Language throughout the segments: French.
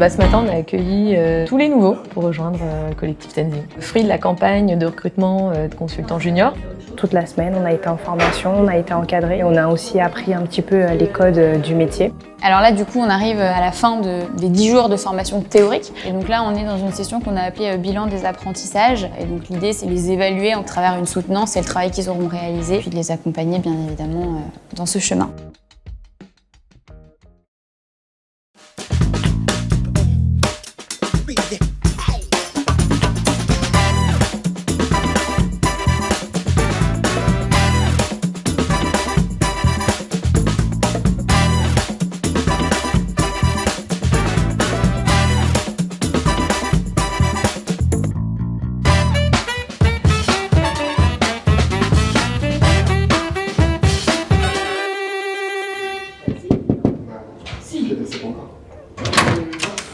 Ce matin, on a accueilli tous les nouveaux pour rejoindre le collectif Tenzing. Fruit de la campagne de recrutement de consultants juniors. Toute la semaine, on a été en formation, on a été encadré. On a aussi appris un petit peu les codes du métier. Alors là, du coup, on arrive à la fin des 10 jours de formation théorique. Et donc là, on est dans une session qu'on a appelée bilan des apprentissages. Et donc l'idée, c'est de les évaluer à travers une soutenance et le travail qu'ils auront réalisé, puis de les accompagner, bien évidemment, dans ce chemin.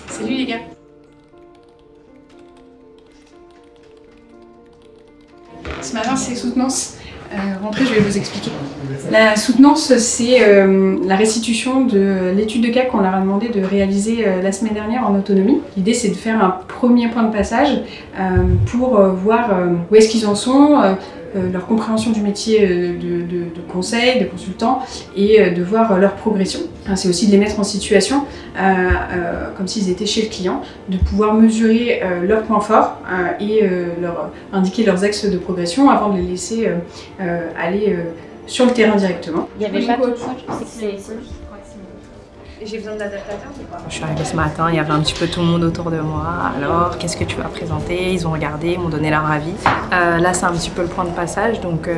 Salut les gars. Ce matin c'est soutenance. Rentrez, je vais vous expliquer. La soutenance, c'est la restitution de l'étude de cas qu'on leur a demandé de réaliser la semaine dernière en autonomie. L'idée, c'est de faire un premier point de passage pour voir où est-ce qu'ils en sont, leur compréhension du métier de conseil, de consultant, et de voir leur progression. C'est aussi de les mettre en situation, comme s'ils étaient chez le client, de pouvoir mesurer leurs points forts et leur indiquer leurs axes de progression avant de les laisser aller sur le terrain directement. Il y avait pas de coach. J'ai besoin d'adaptateurs ou pas? Je suis arrivée ce matin, il y avait un petit peu tout le monde autour de moi. Alors, qu'est-ce que tu vas présenter? Ils ont regardé, ils m'ont donné leur avis. Là, c'est un petit peu le point de passage, donc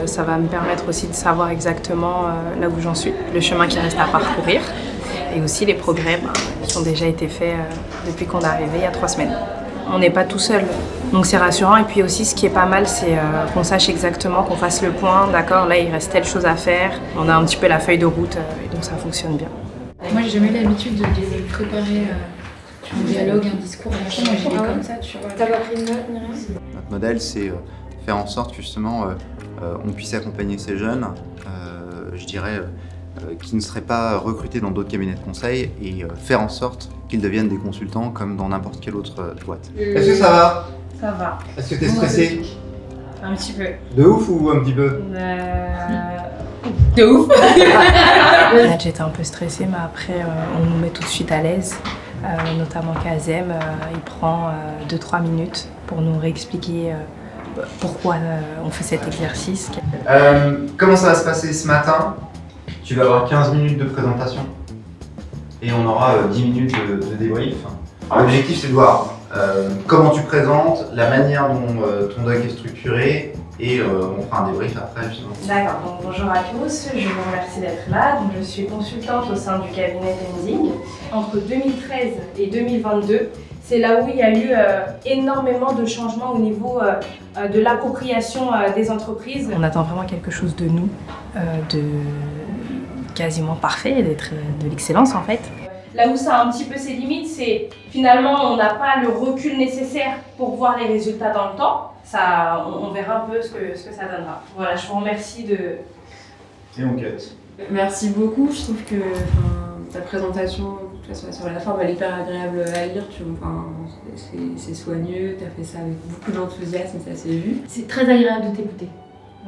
ça va me permettre aussi de savoir exactement là où j'en suis, le chemin qui reste à parcourir. Et aussi les progrès qui ont déjà été faits depuis qu'on est arrivé il y a 3 semaines. On n'est pas tout seul, donc c'est rassurant. Et puis aussi, ce qui est pas mal, c'est qu'on sache exactement, qu'on fasse le point. D'accord, là, il reste telle chose à faire. On a un petit peu la feuille de route, et donc ça fonctionne bien. Moi, j'ai jamais l'habitude de les préparer un dialogue, un discours, machin. Moi, j'y vais comme ça, tu vois. T'as pas pris de notes, ni rien? Notre modèle, c'est faire en sorte justement on puisse accompagner ces jeunes, je dirais, qui ne seraient pas recrutés dans d'autres cabinets de conseil et faire en sorte qu'ils deviennent des consultants comme dans n'importe quelle autre boîte. Est-ce que ça va? Ça va. Est-ce que t'es stressé? Un petit peu. De ouf ou un petit peu? De ouf. J'étais un peu stressée, mais après, on nous met tout de suite à l'aise. Notamment Kazem, il prend 2-3 minutes pour nous réexpliquer pourquoi on fait cet exercice. Comment ça va se passer ce matin? Tu vas avoir 15 minutes de présentation et on aura 10 minutes de débrief. L'objectif, c'est de voir comment tu présentes, la manière dont ton doc est structuré et on fera un débrief après justement. D'accord, donc bonjour à tous, je vous remercie d'être là. Donc, je suis consultante au sein du cabinet Tenzing. Entre 2013 et 2022, c'est là où il y a eu énormément de changements au niveau de l'appropriation des entreprises. On attend vraiment quelque chose de nous, de quasiment parfait, d'être de l'excellence en fait. Là où ça a un petit peu ses limites, c'est finalement on n'a pas le recul nécessaire pour voir les résultats dans le temps. Ça, on verra un peu ce que ça donnera. Voilà, je vous remercie de... Et on cut. Merci beaucoup, je trouve que ta présentation, de toute façon, sur la forme, elle est hyper agréable à lire. C'est soigneux, tu as fait ça avec beaucoup d'enthousiasme, ça s'est vu. C'est très agréable de t'écouter.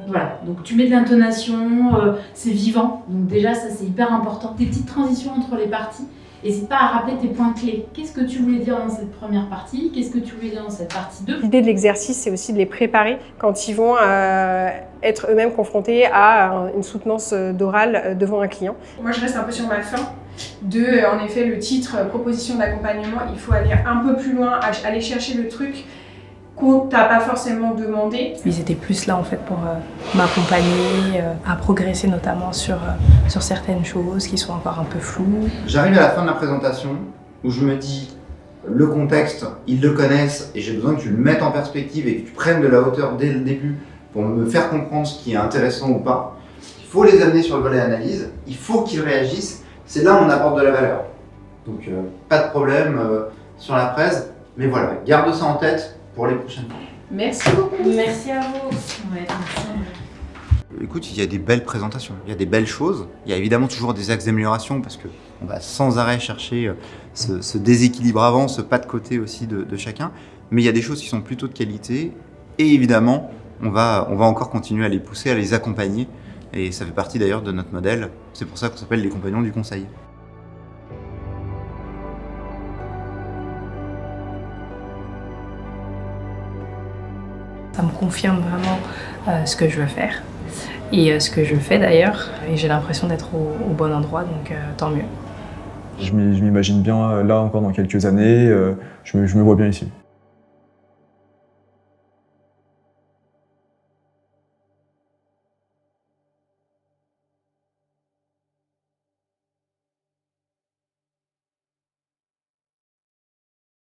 Voilà, donc tu mets de l'intonation, c'est vivant, donc déjà ça c'est hyper important. Tes petites transitions entre les parties, n'hésite pas à rappeler tes points clés. Qu'est-ce que tu voulais dire dans cette première partie? Qu'est-ce que tu voulais dire dans cette partie 2? L'idée de l'exercice, c'est aussi de les préparer quand ils vont être eux-mêmes confrontés à une soutenance d'oral devant un client. Moi, je reste un peu sur ma faim en effet, le titre proposition d'accompagnement, il faut aller un peu plus loin, aller chercher le truc qu'on t'a pas forcément demandé. Ils étaient plus là en fait pour m'accompagner, à progresser notamment sur certaines choses qui sont encore un peu floues. J'arrive à la fin de la présentation où je me dis le contexte, ils le connaissent et j'ai besoin que tu le mettes en perspective et que tu prennes de la hauteur dès le début pour me faire comprendre ce qui est intéressant ou pas. Il faut les amener sur le volet analyse, il faut qu'ils réagissent, c'est là où on apporte de la valeur. Donc pas de problème sur la presse, mais voilà, garde ça en tête pour les prochaines fois. Merci beaucoup. Merci à vous. Ouais, merci. Écoute, il y a des belles présentations, il y a des belles choses. Il y a évidemment toujours des axes d'amélioration parce que On va sans arrêt chercher ce déséquilibre avant, ce pas de côté aussi de chacun. Mais il y a des choses qui sont plutôt de qualité. Et évidemment, on va encore continuer à les pousser, à les accompagner. Et ça fait partie d'ailleurs de notre modèle. C'est pour ça qu'on s'appelle les compagnons du conseil. Ça me confirme vraiment ce que je veux faire et ce que je fais d'ailleurs. Et j'ai l'impression d'être au bon endroit, donc tant mieux. Je m'imagine bien là encore dans quelques années, je me vois bien ici.